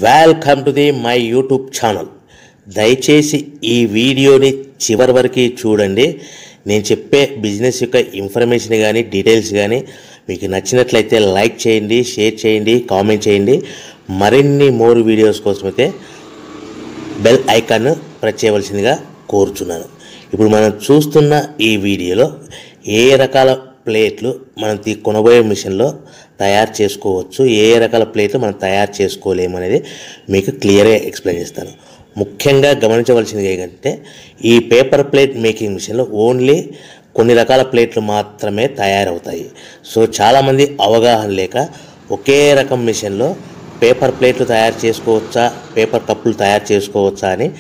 Welcome to the my YouTube channel. దయచేసి ఈ వీడియోని చివరి వరకు చూడండి. నేను చెప్పే బిజినెస్ యొక్క ఇన్ఫర్మేషన్ కానీ డీటెయిల్స్ కానీ మీకు నచ్చినట్లయితే లైక్ చేయండి, షేర్ చేయండి, కామెంట్ చేయండి. మరిన్ని మోర్ వీడియోస్ కోసమైతే బెల్ ఐకాన్ ప్రెస్ చేయవలసిందిగా కోరుచున్నాను. ఇప్పుడు మనం చూస్తున్న ఈ వీడియోలో ఏ రకాల ప్లేట్లు మనం కొనబోయే మిషన్లో తయారు చేసుకోవచ్చు, ఏ రకాల ప్లేట్లు మనం తయారు చేసుకోలేము అనేది మీకు క్లియర్గా ఎక్స్ప్లెయిన్ చేస్తాను. ముఖ్యంగా గమనించవలసింది ఏంటంటే ఈ పేపర్ ప్లేట్ మేకింగ్ మిషన్లో ఓన్లీ కొన్ని రకాల ప్లేట్లు మాత్రమే తయారవుతాయి. సో చాలామంది అవగాహన లేక ఒకే రకం మిషన్లో పేపర్ ప్లేట్లు తయారు చేసుకోవచ్చా, పేపర్ కప్పులు తయారు చేసుకోవచ్చా అని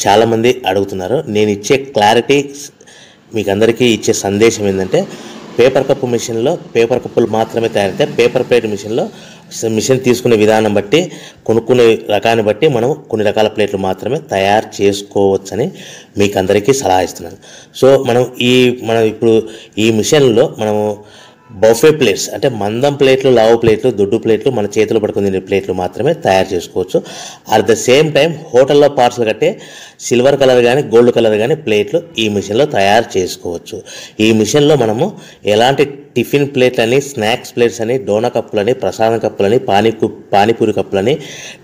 చాలామంది అడుగుతున్నారు. నేను ఇచ్చే క్లారిటీ మీకు అందరికీ ఇచ్చే సందేశం ఏంటంటే పేపర్ కప్పు మిషన్లో పేపర్ కప్పులు మాత్రమే తయారైతే, పేపర్ ప్లేట్ మిషన్లో మిషన్ తీసుకునే విధానం బట్టి, కొనుక్కునే రకాన్ని బట్టి మనం కొన్ని రకాల ప్లేట్లు మాత్రమే తయారు చేసుకోవచ్చని మీకు అందరికీ సలహా ఇస్తున్నాను. సో మనం ఇప్పుడు ఈ మిషన్లో మనము బఫే ప్లేట్స్ అంటే మందం ప్లేట్లు, లావు ప్లేట్లు, దొడ్డు ప్లేట్లు, మన చేతిలో పట్టుకుని తినే ప్లేట్లు మాత్రమే తయారు చేసుకోవచ్చు. అట్ ద సేమ్ టైం హోటల్లో పార్సల్ కట్టే సిల్వర్ కలర్ కానీ గోల్డ్ కలర్ కానీ ప్లేట్లు ఈ మిషన్లో తయారు చేసుకోవచ్చు. ఈ మిషన్లో మనము ఎలాంటి టిఫిన్ ప్లేట్లని, స్నాక్స్ ప్లేట్స్ అని, డోనా కప్పులని, ప్రసాదం కప్పులని, పానీపూరి కప్పులని,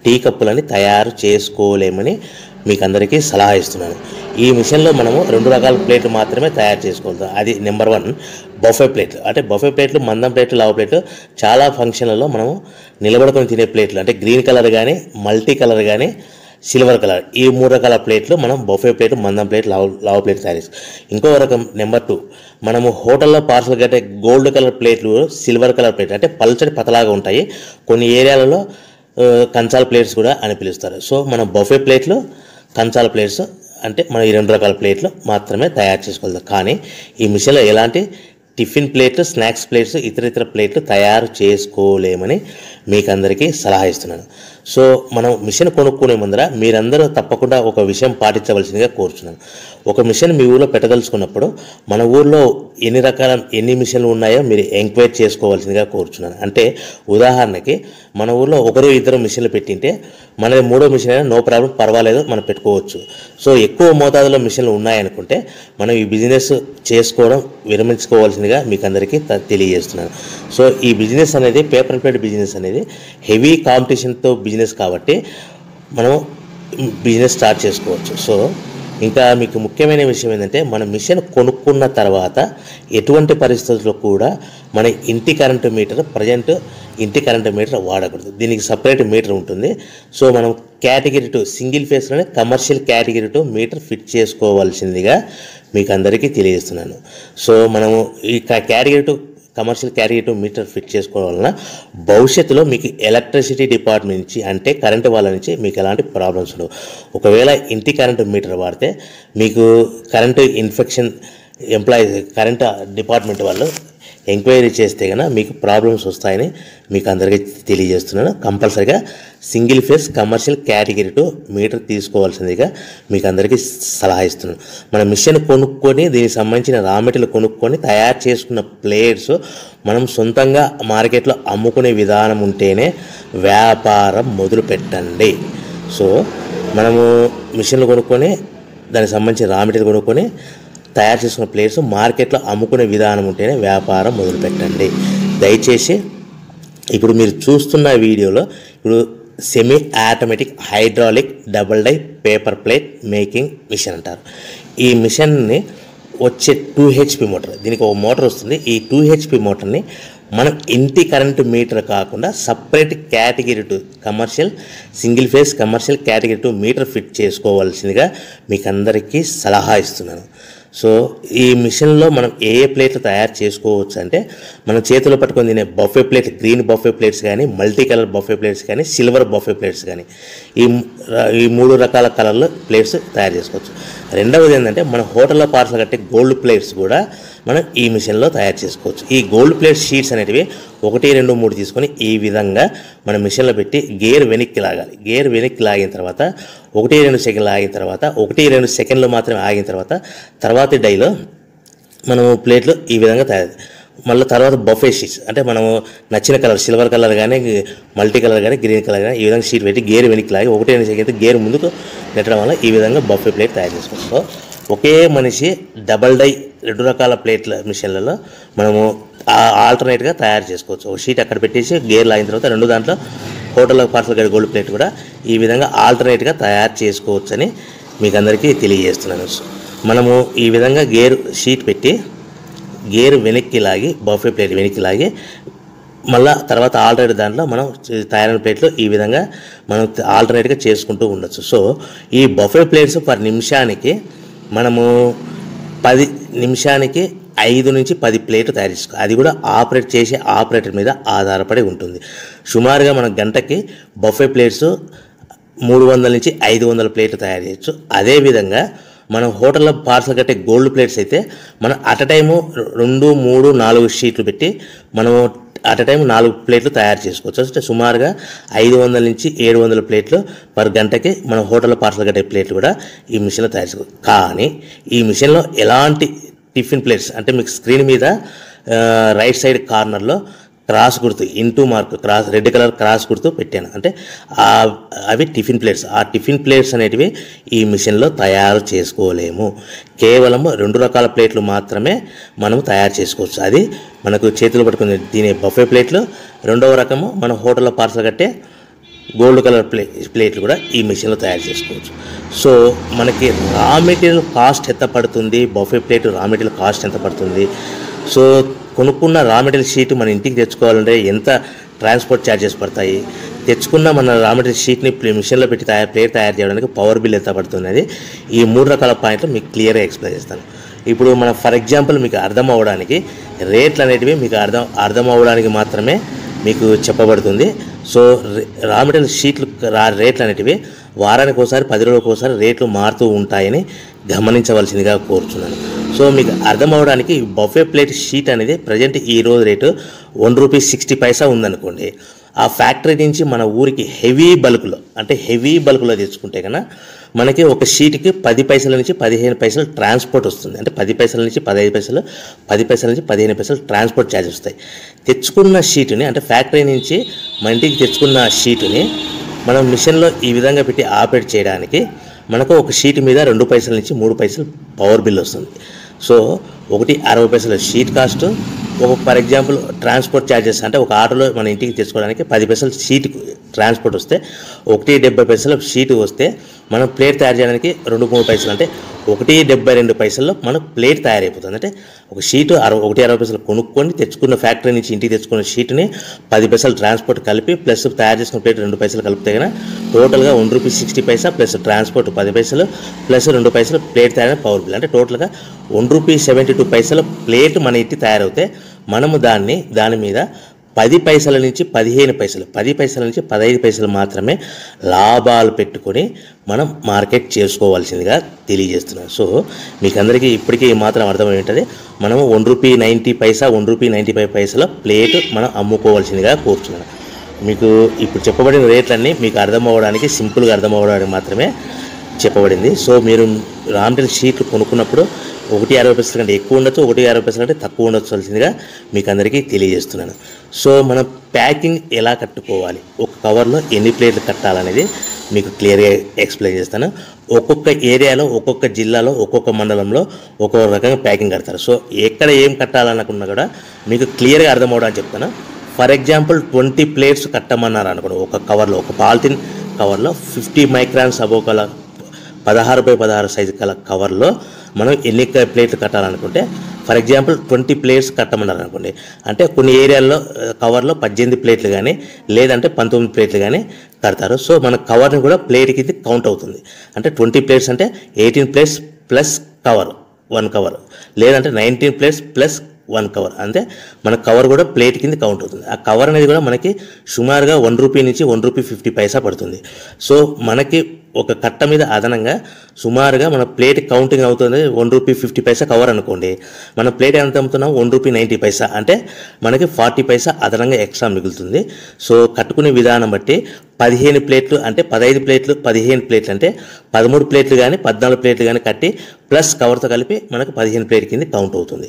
టీ కప్పులని తయారు చేసుకోలేమని మీకు అందరికీ సలహా ఇస్తున్నాను. ఈ మిషన్లో మనము 2 రకాల ప్లేట్లు మాత్రమే తయారు చేసుకోగలుగుతాం. అది నెంబర్ 1 బఫే ప్లేట్లు. అంటే బఫే ప్లేట్లు, మందం ప్లేట్లు, లావు ప్లేట్లు చాలా ఫంక్షన్లలో మనము నిలబడుకొని తినే ప్లేట్లు అంటే గ్రీన్ కలర్ కానీ, మల్టీ కలర్ కానీ, సిల్వర్ కలర్, ఈ 3 రకాల ప్లేట్లు మనం బఫే ప్లేట్, మందం ప్లేట్, లావు ప్లేట్ తయారు చేస్తాం. ఇంకో రకం నెంబర్ 2 మనము హోటల్లో పార్సల్ కట్టే గోల్డ్ కలర్ ప్లేట్లు, సిల్వర్ కలర్ ప్లేట్ అంటే పల్చడి పతలాగా ఉంటాయి. కొన్ని ఏరియాలలో కంచాల ప్లేట్స్ కూడా అని పిలుస్తారు. సో మనం బఫే ప్లేట్లు, కంచాల ప్లేట్స్ అంటే మనం ఈ 2 రకాల ప్లేట్లు మాత్రమే తయారు చేసుకోగలుగుతాం. కానీ ఈ మిషన్లో ఎలాంటి టిఫిన్ ప్లేట్లు, స్నాక్స్ ప్లేట్స్, ఇతర ప్లేట్లు తయారు చేసుకోలేమని మీకు అందరికీ సలహా ఇస్తున్నాను. సో మనం మిషన్ కొనుక్కునే ముందర మీరందరూ తప్పకుండా ఒక విషయం పాటించవలసిందిగా కోరుచున్నాను. ఒక మిషన్ మీ ఊళ్ళో పెట్టదలుచుకున్నప్పుడు మన ఊళ్ళో ఎన్ని మిషన్లు ఉన్నాయో మీరు ఎంక్వైరీ చేసుకోవాల్సిందిగా కోరుచున్నాను. అంటే ఉదాహరణకి మన ఊళ్ళో 1-2 మిషన్లు పెట్టింటే మనది 3వ మిషన్ అయినా నో ప్రాబ్లం, పర్వాలేదు, మనం పెట్టుకోవచ్చు. సో ఎక్కువ మోతాదులో మిషన్లు ఉన్నాయనుకుంటే మనం ఈ బిజినెస్ చేసుకోవడం విరమించుకోవాల్సిందిగా మీకు అందరికీ తెలియజేస్తున్నాను. సో ఈ బిజినెస్ అనేది, పేపర్ ప్లేట్ బిజినెస్ అనేది హెవీ కాంపిటీషన్తో బిజినెస్ కాబట్టి మనం బిజినెస్ స్టార్ట్ చేసుకోవచ్చు. సో ఇంకా మీకు ముఖ్యమైన విషయం ఏంటంటే మన మిషన్ కొనుక్కున్న తర్వాత ఎటువంటి పరిస్థితుల్లో కూడా మన ఇంటి కరెంటు మీటర్, ప్రజెంట్ ఇంటి కరెంటు మీటర్ వాడకూడదు. దీనికి సపరేట్ మీటర్ ఉంటుంది. సో మనం కేటగిరీ 2 సింగిల్ ఫేస్లోనే కమర్షియల్ కేటగిరీ 2 మీటర్ ఫిట్ చేసుకోవాల్సిందిగా మీకు అందరికీ తెలియజేస్తున్నాను. సో మనము ఈ category 2 commercial category 2 meter fit చేసుకోవడం వలన భవిష్యత్తులో మీకు ఎలక్ట్రిసిటీ డిపార్ట్మెంట్ నుంచి అంటే కరెంటు వాళ్ళ నుంచి మీకు ఎలాంటి ప్రాబ్లమ్స్ ఉండవు. ఒకవేళ ఇంటి కరెంటు మీటర్ వాడితే మీకు కరెంటు ఇన్ఫెక్షన్ కరెంటు డిపార్ట్మెంట్ వాళ్ళు ఎంక్వైరీ చేస్తే కనుక మీకు ప్రాబ్లమ్స్ వస్తాయని మీకు అందరికీ తెలియజేస్తున్నాను. కంపల్సరీగా single phase commercial category 2 meter తీసుకోవాల్సిందిగా మీకు అందరికీ సలహా ఇస్తున్నాను. మన మిషన్ కొనుక్కొని దీనికి సంబంధించిన రా మెటీరియల్ కొనుక్కొని తయారు చేసుకున్న ప్లేట్స్ మనం సొంతంగా మార్కెట్లో అమ్ముకునే విధానం ఉంటేనే వ్యాపారం మొదలు పెట్టండి. సో మనము మిషన్లు కొనుక్కొని దానికి సంబంధించిన రా మెటీరియల్ కొనుక్కొని తయారు చేసుకున్న ప్లేట్స్ మార్కెట్లో అమ్ముకునే విధానం ఉంటేనే వ్యాపారం మొదలుపెట్టండి. దయచేసి ఇప్పుడు మీరు చూస్తున్న వీడియోలో ఇప్పుడు semi automatic hydraulic double die paper plate making machine అంటారు. ఈ మిషన్ని వచ్చే 2 HP మోటార్, దీనికి ఒక మోటార్ వస్తుంది. ఈ 2 HP మోటార్ని మనం ఇంటి కరెంటు మీటర్ కాకుండా separate category 2 commercial single phase commercial category 2 meter fit చేసుకోవాల్సిందిగా మీకు అందరికీ సలహా ఇస్తున్నాను. సో ఈ మిషన్లో మనం ఏ ప్లేట్లు తయారు చేసుకోవచ్చు అంటే మనం చేతిలో పట్టుకొని తినే buffet plate, green buffet plates కానీ, మల్టీ కలర్ బఫే ప్లేట్స్ కానీ, సిల్వర్ బఫే ప్లేట్స్ కానీ, ఈ 3 రకాల కలర్లో ప్లేట్స్ తయారు చేసుకోవచ్చు. రెండవది ఏంటంటే మన హోటల్లో పార్సల్ కట్టే గోల్డ్ ప్లేట్స్ కూడా మనం ఈ మిషన్లో తయారు చేసుకోవచ్చు. ఈ గోల్డ్ ప్లేట్ షీట్స్ అనేటివి 1, 2, 3 తీసుకొని ఈ విధంగా మన మిషన్లో పెట్టి గేర్ వెనక్కి లాగాలి. గేర్ వెనక్కి లాగిన తర్వాత 1-2 సెకండ్లు ఆగిన తర్వాత 1-2 సెకండ్లు మాత్రమే ఆగిన తర్వాత తర్వాతి డైలో మనము ప్లేట్లు ఈ విధంగా తయారు మళ్ళీ తర్వాత బఫే షీట్స్ అంటే మనము నచ్చిన కలర్ సిల్వర్ కలర్ కానీ మల్టీ కలర్ కానీ గ్రీన్ కలర్ కానీ ఈ విధంగా షీట్ పెట్టి గేర్ వెనక్కి లాగి 1 సెకండ్ గేర్ ముందుకు నెట్టడం వల్ల ఈ విధంగా బఫే ప్లేట్ తయారు చేసుకోవచ్చు. సో ఒకే మనిషి డబల్ డై 2 రకాల ప్లేట్ల మిషన్లలో మనము ఆల్టర్నేట్గా తయారు చేసుకోవచ్చు. ఒక షీట్ అక్కడ పెట్టేసి గేర్ లాగిన తర్వాత 2 దాంట్లో హోటల్ పార్సల్ గడి గోల్డ్ ప్లేట్ కూడా ఈ విధంగా ఆల్టర్నేట్గా తయారు చేసుకోవచ్చు అని మీకు అందరికీ తెలియజేస్తున్నాను. మనము ఈ విధంగా గేర్ షీట్ పెట్టి గేర్ వెనక్కి లాగి బఫే ప్లేట్ వెనక్కి లాగి మళ్ళీ తర్వాత ఆల్టర్నేట్ దాంట్లో మనం తయారైన ప్లేట్లు ఈ విధంగా మనం ఆల్టర్నేట్గా చేసుకుంటూ ఉండొచ్చు. సో ఈ బఫే ప్లేట్స్ పర్ నిమిషానికి మనము 10 నిమిషానికి 5 నుంచి 10 ప్లేట్లు తయారు చేసుకోవాలి. అది కూడా ఆపరేట్ చేసే ఆపరేటర్ మీద ఆధారపడి ఉంటుంది. సుమారుగా మన గంటకి బఫే ప్లేట్స్ 300 నుంచి 500 ప్లేట్లు తయారు చేయొచ్చు. అదేవిధంగా మనం హోటల్లో పార్సల్ కట్టే గోల్డ్ ప్లేట్స్ అయితే మనం అట్ టైము 2, 3, 4 షీట్లు పెట్టి మనము అట్ టైం 4 ప్లేట్లు తయారు చేసుకోవచ్చు. అంటే సుమారుగా 500 నుంచి 700 ప్లేట్లు పర్ గంటకి మనం హోటల్లో పార్సల్ కట్టే ప్లేట్లు కూడా ఈ మిషన్లో తయారు చేసుకోవచ్చు. కానీ ఈ మిషన్లో ఎలాంటి టిఫిన్ ప్లేట్స్ అంటే మీకు స్క్రీన్ మీద రైట్ సైడ్ కార్నర్లో క్రాస్ గుర్తు into mark cross red colour cross గుర్తు పెట్టాను. అంటే అవి టిఫిన్ ప్లేట్స్. ఆ టిఫిన్ ప్లేట్స్ అనేటివి ఈ మిషన్లో తయారు చేసుకోలేము. కేవలం 2 రకాల ప్లేట్లు మాత్రమే మనం తయారు చేసుకోవచ్చు. అది మనకు చేతులు పట్టుకుని తినే బఫే ప్లేట్లు, 2వ రకము మన హోటల్లో పార్సల్ కట్టే గోల్డ్ కలర్ ప్లేట్లు కూడా ఈ మిషన్లో తయారు చేసుకోవచ్చు. సో మనకి రా మెటీరియల్ కాస్ట్ ఎంత పడుతుంది, buffet plate raw material cost ఎంత పడుతుంది, సో కొనుక్కున్న రా మెటీరియల్ షీట్ మన ఇంటికి తెచ్చుకోవాలంటే ఎంత ట్రాన్స్పోర్ట్ ఛార్జెస్ పడతాయి, తెచ్చుకున్న మన రా మెటీరియల్ షీట్ని మిషన్లో పెట్టి ప్లేట్ తయారు చేయడానికి పవర్ బిల్ ఎంత పడుతుంది అనేది ఈ 3 రకాల పాయింట్లు మీకు క్లియర్గా ఎక్స్ప్లెయిన్ చేస్తాను. ఇప్పుడు మన ఫర్ ఎగ్జాంపుల్ మీకు అర్థం అవ్వడానికి రేట్లు అనేటివి మీకు అర్థం అవ్వడానికి మాత్రమే మీకు చెప్పబడుతుంది. సో రా మెటీరియల్ షీట్లు రేట్లు అనేటివి వారానికి ఒకసారి 10 రోజులకు ఒకసారి రేట్లు మారుతూ ఉంటాయని గమనించవలసిందిగా కోరుచున్నాను. సో మీకు అర్థం అవ్వడానికి బఫే ప్లేట్ షీట్ అనేది ప్రజెంట్ ఈరోజు రేటు ₹1.60 ఉందనుకోండి. ఆ ఫ్యాక్టరీ నుంచి మన ఊరికి హెవీ బల్క్లో తెచ్చుకుంటే కన్నా మనకి ఒక షీట్కి 10 పైసల నుంచి 15 పైసలు ట్రాన్స్పోర్ట్ వస్తుంది. అంటే 10 పైసల నుంచి 15 పైసలు, 10 పైసల నుంచి 15 పైసలు ట్రాన్స్పోర్ట్ ఛార్జెస్ వస్తాయి. తెచ్చుకున్న షీటుని అంటే ఫ్యాక్టరీ నుంచి మన ఇంటికి తెచ్చుకున్న షీటుని మనం మిషన్లో ఈ విధంగా పెట్టి ఆపరేట్ చేయడానికి మనకు ఒక షీట్ మీద 2 పైసల నుంచి 3 పైసలు పవర్ బిల్ వస్తుంది. సో ఒకటి 60 పైసల షీట్ కాస్ట్, ఒక ఫర్ ఎగ్జాంపుల్ ట్రాన్స్పోర్ట్ ఛార్జెస్ అంటే ఒక ఆటోలో మన ఇంటికి తెచ్చుకోవడానికి 10 పైసలు షీట్ ట్రాన్స్పోర్ట్ వస్తే, 1.70 పైసలు షీట్ వస్తే మనం ప్లేట్ తయారు చేయడానికి 2-3 పైసలు అంటే 1.72 పైసల్లో మన ప్లేట్ తయారైపోతుంది. అంటే ఒక షీటు 1.60 పైసలు కొనుక్కొని తెచ్చుకున్న ఫ్యాక్టరీ నుంచి ఇంటికి తెచ్చుకున్న షీట్ని 10 పైసలు ట్రాన్స్పోర్ట్ కలిపి ప్లస్ తయారు చేసుకున్న ప్లేట్ 2 పైసలు కలిపితే కన్నా టోటల్గా ₹1.60 ప్లస్ ట్రాన్స్పోర్ట్ 10 పైసలు ప్లస్ 2 పైసలు ప్లేట్ తయారైన పవర్ బిల్ అంటే టోటల్గా ₹1.72 ప్లేట్ మన ఇంటి తయారవుతే మనము దాని మీద 10 పైసల నుంచి 15 పైసలు, 10 పైసల నుంచి 15 పైసలు మాత్రమే లాభాలు పెట్టుకొని మనం మార్కెట్ చేసుకోవాల్సిందిగా తెలియజేస్తున్నాను. సో మీకు అందరికీ ఇప్పటికీ మాత్రం అర్థమవుతుంది. మనము ₹1.90 ₹1.95 ప్లేట్ మనం అమ్ముకోవాల్సిందిగా కోరుతున్నాను. మీకు ఇప్పుడు చెప్పబడిన రేట్లన్నీ మీకు అర్థమవ్వడానికి సింపుల్గా అర్థమవ్వడానికి మాత్రమే చెప్పబడింది. సో మీరు రా మెటీరియల్ షీట్లు కొనుక్కున్నప్పుడు ₹1.60 కంటే ఎక్కువ ఉండొచ్చు, ₹1.60 కంటే తక్కువ ఉండొచ్చువలసిందిగా మీకు అందరికీ తెలియజేస్తున్నాను. సో మనం ప్యాకింగ్ ఎలా కట్టుకోవాలి, ఒక కవర్లో ఎన్ని ప్లేట్లు కట్టాలనేది మీకు క్లియర్గా ఎక్స్ప్లెయిన్ చేస్తాను. ఒక్కొక్క ఏరియాలో, ఒక్కొక్క జిల్లాలో, ఒక్కొక్క మండలంలో ఒక్కొక్క రకంగా ప్యాకింగ్ కడతారు. సో ఎక్కడ ఏం కట్టాలనుకున్నా కూడా మీకు క్లియర్గా అర్థమవడానికి చెప్తాను. ఫర్ ఎగ్జాంపుల్ 20 ప్లేట్స్ కట్టమన్నారు అనుకోండి, ఒక కవర్లో, ఒక పాలిథిన్ కవర్లో 50 మైక్రాన్స్ అబోవ్ కల 16x16 సైజు కల కవర్లో మనం ఎన్ని ప్లేట్లు కట్టాలనుకుంటే ఫర్ ఎగ్జాంపుల్ 20 ప్లేట్స్ కట్టమన్నారు అనుకోండి, అంటే కొన్ని ఏరియాల్లో కవర్లో 18 ప్లేట్లు కానీ లేదంటే 19 ప్లేట్లు కానీ కడతారు. సో మన కవర్ని కూడా ప్లేట్ కింద కౌంట్ అవుతుంది. అంటే 20 ప్లేట్స్ అంటే 18 ప్లేట్స్ ప్లస్ కవర్ 1 కవర్, లేదంటే 19 ప్లేట్స్ ప్లస్ 1 కవర్, అంటే మన కవర్ కూడా ప్లేట్ కింద కౌంట్ అవుతుంది. ఆ కవర్ అనేది కూడా మనకి సుమారుగా ₹1 నుంచి ₹1.50 పడుతుంది. సో మనకి ఒక కట్ట మీద అదనంగా సుమారుగా మన ప్లేట్ కౌంటింగ్ అవుతుంది ₹1.50 కవర్ అనుకోండి, మన ప్లేట్ ఎంత అమ్ముతున్నాం ₹1.90 అంటే మనకి 40 పైసా అదనంగా ఎక్స్ట్రా మిగులుతుంది. సో కట్టుకునే విధానం బట్టి 15 ప్లేట్లు అంటే 15 ప్లేట్లు 15 ప్లేట్లు అంటే 13 ప్లేట్లు కానీ 14 ప్లేట్లు కానీ కట్టి ప్లస్ కవర్తో కలిపి మనకు 15 ప్లేట్ కింద కౌంట్ అవుతుంది.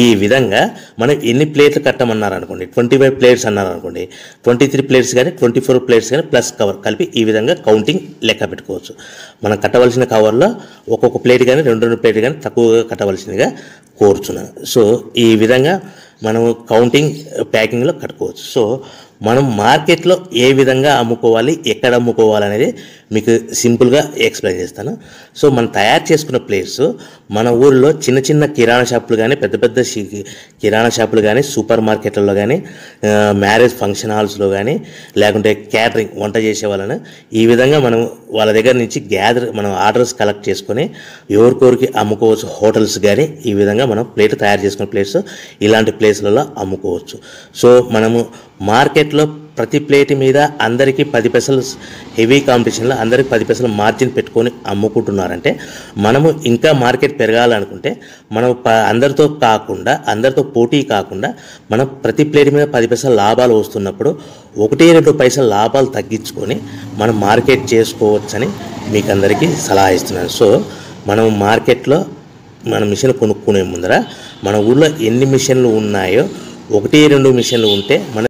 ఈ విధంగా మనం ఎన్ని ప్లేట్లు కట్టమన్నారు అనుకోండి, 25 ప్లేట్స్ అన్నారు అనుకోండి, 23 ప్లేట్స్ కానీ 24 ప్లేట్స్ కానీ ప్లస్ కవర్ కలిపి ఈ విధంగా కౌంటింగ్ లెక్క పెట్టుకోవచ్చు. మనం కట్టవలసిన కవర్లో ఒక్కొక్క ప్లేట్ కానీ 2 ప్లేట్ కానీ తక్కువగా కట్టవలసిందిగా కోరుచున్నాను. సో ఈ విధంగా మనము కౌంటింగ్ ప్యాకింగ్లో కట్టుకోవచ్చు. సో మనం మార్కెట్లో ఏ విధంగా అమ్ముకోవాలి, ఎక్కడ అమ్ముకోవాలి అనేది మీకు సింపుల్గా ఎక్స్ప్లెయిన్ చేస్తాను. సో మనం తయారు చేసుకున్న ప్లేస్ మన ఊళ్ళో చిన్న చిన్న కిరాణా షాపులు కానీ పెద్ద పెద్ద కిరాణా షాపులు కానీ సూపర్ మార్కెట్లలో కానీ మ్యారేజ్ ఫంక్షన్ హాల్స్లో కానీ లేకుంటే క్యాటరింగ్ వంట చేసే వాళ్ళని ఈ విధంగా మనం వాళ్ళ దగ్గర నుంచి మనం ఆర్డర్స్ కలెక్ట్ చేసుకొని ఎవరికొరికి అమ్ముకోవచ్చు. హోటల్స్ కానీ ఈ విధంగా మనం ప్లేట్ తయారు చేసుకున్న ప్లేస్ ఇలాంటి ప్లేస్లలో అమ్ముకోవచ్చు. సో మనము మార్కెట్లో ప్రతి ప్లేట్ మీద అందరికీ 10 పైసలు హెవీ కాంపిటీషన్లో అందరికీ 10 పైసలు మార్జిన్ పెట్టుకొని అమ్ముకుంటున్నారంటే మనము ఇంకా మార్కెట్ పెరగాలనుకుంటే మనం అందరితో పోటీ కాకుండా మనం ప్రతి ప్లేట్ మీద 10 పైసలు లాభాలు వస్తున్నప్పుడు 1-2 పైసలు లాభాలు తగ్గించుకొని మనం మార్కెట్ చేసుకోవచ్చని మీకు అందరికీ సలహా ఇస్తున్నాను. సో మనం మార్కెట్లో మన మిషన్ కొనుక్కునే ముందర మన ఊళ్ళో ఎన్ని మిషన్లు ఉన్నాయో 1-2 మిషన్లు ఉంటే మన